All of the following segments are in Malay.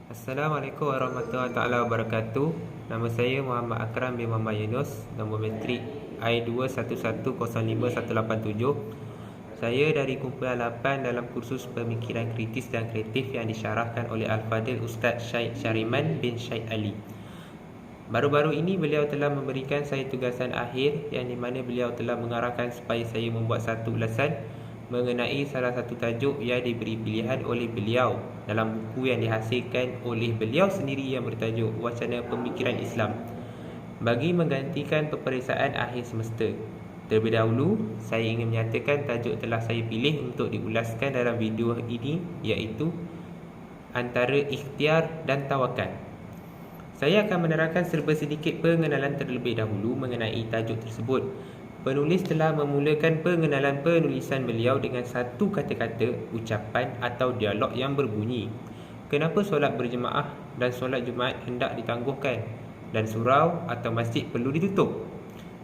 Assalamualaikum warahmatullahi taala wabarakatuh. Nama saya Muhammad Akram bin Muhammad Yunus, nombor matrik I21105187. Saya dari kumpulan 8 dalam kursus pemikiran kritis dan kreatif yang disyarahkan oleh Al-Fadil Ustaz Syed Syariman bin Syed Ali. Baru-baru ini beliau telah memberikan saya tugasan akhir yang di mana beliau telah mengarahkan supaya saya membuat satu ulasan mengenai salah satu tajuk yang diberi pilihan oleh beliau dalam buku yang dihasilkan oleh beliau sendiri yang bertajuk Wacana Pemikiran Islam bagi menggantikan peperiksaan akhir semester. Terlebih dahulu, saya ingin menyatakan tajuk telah saya pilih untuk diulaskan dalam video ini, iaitu antara ikhtiar dan tawakal. Saya akan menerangkan serba sedikit pengenalan terlebih dahulu mengenai tajuk tersebut. Penulis telah memulakan pengenalan penulisan beliau dengan satu kata-kata, ucapan atau dialog yang berbunyi, kenapa solat berjemaah dan solat Jumaat hendak ditangguhkan dan surau atau masjid perlu ditutup?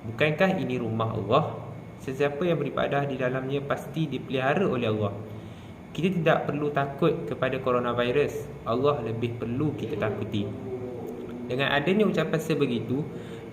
Bukankah ini rumah Allah? Sesiapa yang beribadah di dalamnya pasti dipelihara oleh Allah. Kita tidak perlu takut kepada coronavirus. Allah lebih perlu kita takuti. Dengan adanya ucapan sebegitu,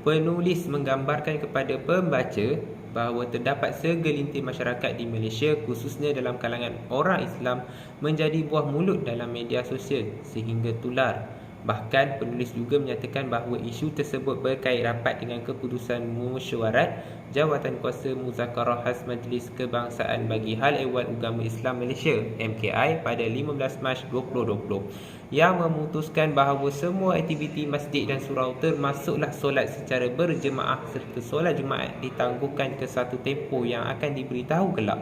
penulis menggambarkan kepada pembaca bahawa terdapat segelintir masyarakat di Malaysia, khususnya dalam kalangan orang Islam, menjadi buah mulut dalam media sosial sehingga tular. Bahkan penulis juga menyatakan bahawa isu tersebut berkait rapat dengan keputusan mesyuarat Jawatankuasa Muzakarah Khas Majlis Kebangsaan bagi Hal Ehwal Agama Islam Malaysia (MKI) pada 15 Mac 2020 yang memutuskan bahawa semua aktiviti masjid dan surau termasuklah solat secara berjemaah serta solat Jumaat ditangguhkan ke satu tempoh yang akan diberitahu kelak.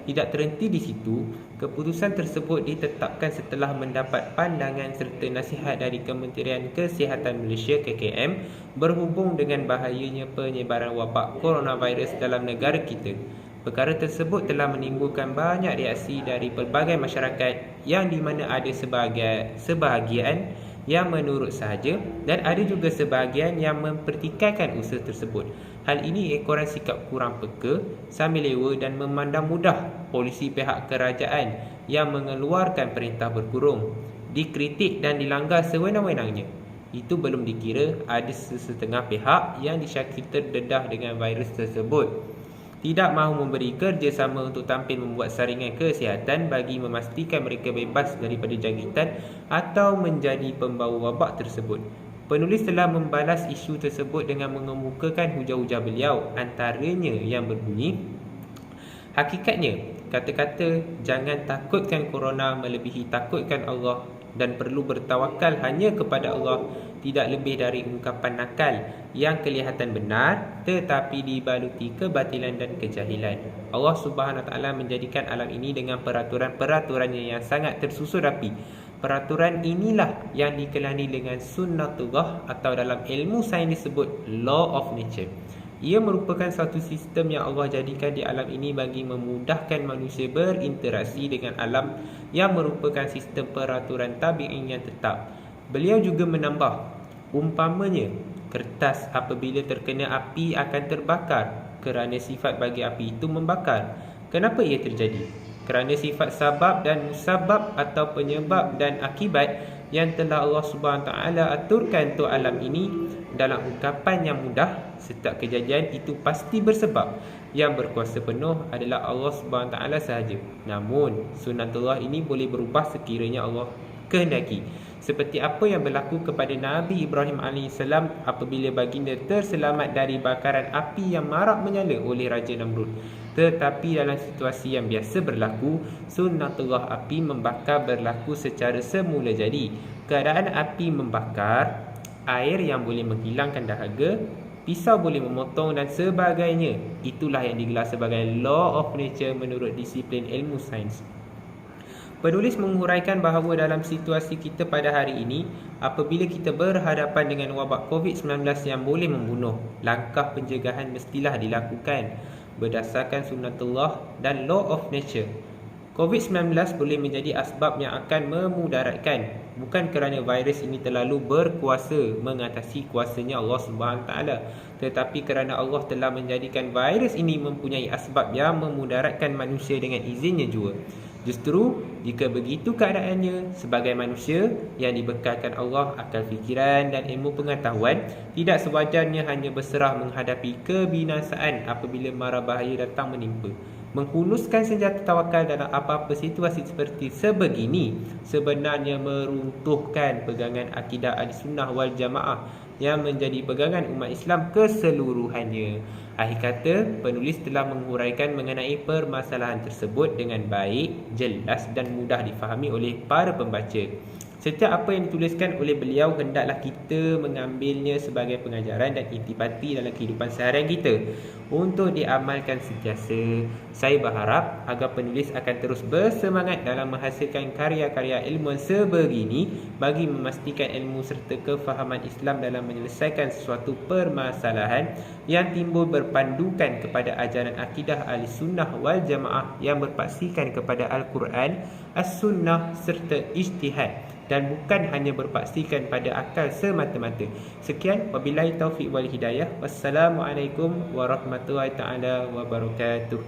Tidak terhenti di situ, keputusan tersebut ditetapkan setelah mendapat pandangan serta nasihat dari Kementerian Kesihatan Malaysia (KKM) berhubung dengan bahayanya penyebaran wabak coronavirus dalam negara kita. Perkara tersebut telah menimbulkan banyak reaksi dari pelbagai masyarakat yang di mana ada sebahagian yang menurut sahaja dan ada juga sebahagian yang mempertikaikan usaha tersebut. Hal ini ekoran sikap kurang peka, sambilewa dan memandang mudah polisi pihak kerajaan yang mengeluarkan perintah berkurung, dikritik dan dilanggar sewenang-wenangnya. Itu belum dikira ada sesetengah pihak yang disyaki terdedah dengan virus tersebut, tidak mahu memberi kerjasama untuk tampil membuat saringan kesihatan bagi memastikan mereka bebas daripada jangkitan atau menjadi pembawa wabak tersebut. Penulis telah membalas isu tersebut dengan mengemukakan hujah-hujah beliau, antaranya yang berbunyi, hakikatnya, kata-kata jangan takutkan corona melebihi takutkan Allah dan perlu bertawakal hanya kepada Allah tidak lebih dari ungkapan nakal yang kelihatan benar tetapi dibaluti kebatilan dan kejahilan. Allah Subhanahu Wa Taala menjadikan alam ini dengan peraturan-peraturannya yang sangat tersusun rapi. Peraturan inilah yang dikelani dengan sunnatullah atau dalam ilmu sains disebut law of nature. Ia merupakan satu sistem yang Allah jadikan di alam ini bagi memudahkan manusia berinteraksi dengan alam yang merupakan sistem peraturan tabi'i yang tetap. Beliau juga menambah, umpamanya, kertas apabila terkena api akan terbakar kerana sifat bagi api itu membakar. Kenapa ia terjadi? Kerana sifat sabab dan musabab atau penyebab dan akibat yang telah Allah Subhanahu Taala aturkan untuk alam ini dalam ungkapan yang mudah. Setiap kejadian itu pasti bersebab. Yang berkuasa penuh adalah Allah Subhanahu Taala sahaja. Namun sunnatullah ini boleh berubah sekiranya Allah kehendaki. Seperti apa yang berlaku kepada Nabi Ibrahim AS apabila baginda terselamat dari bakaran api yang marak menyala oleh Raja Namrud. Tetapi dalam situasi yang biasa berlaku, sunnatullah api membakar berlaku secara semula jadi. Keadaan api membakar, air yang boleh menghilangkan dahaga, pisau boleh memotong dan sebagainya. Itulah yang digelar sebagai law of nature menurut disiplin ilmu sains. Penulis menguraikan bahawa dalam situasi kita pada hari ini, apabila kita berhadapan dengan wabak COVID-19 yang boleh membunuh, langkah pencegahan mestilah dilakukan berdasarkan sunnatullah dan law of nature. COVID-19 boleh menjadi asbab yang akan memudaratkan, bukan kerana virus ini terlalu berkuasa mengatasi kuasanya Allah Subhanahu Taala, tetapi kerana Allah telah menjadikan virus ini mempunyai asbab yang memudaratkan manusia dengan izinnya jua. Justru, jika begitu keadaannya, sebagai manusia yang dibekalkan Allah akal fikiran dan ilmu pengetahuan, tidak sewajarnya hanya berserah menghadapi kebinasaan apabila mara bahaya datang menimpa. Menghunuskan senjata tawakal dalam apa-apa situasi seperti sebegini sebenarnya meruntuhkan pegangan akidah Ahlussunnah wal Jamaah yang menjadi pegangan umat Islam keseluruhannya. Akhir kata, penulis telah menguraikan mengenai permasalahan tersebut dengan baik, jelas dan mudah difahami oleh para pembaca. Setiap apa yang dituliskan oleh beliau hendaklah kita mengambilnya sebagai pengajaran dan intipati dalam kehidupan seharian kita untuk diamalkan sentiasa. Saya berharap agar penulis akan terus bersemangat dalam menghasilkan karya-karya ilmuwan sebegini bagi memastikan ilmu serta kefahaman Islam dalam menyelesaikan sesuatu permasalahan yang timbul berpandukan kepada ajaran akidah Ahlussunnah wal Jamaah yang berpaksikan kepada Al-Quran, As-Sunnah serta Ijtihad dan bukan hanya berpaksikan pada akal semata-mata. Sekian, wabillahi taufiq wal hidayah. Wassalamualaikum warahmatullahi taala wabarakatuh.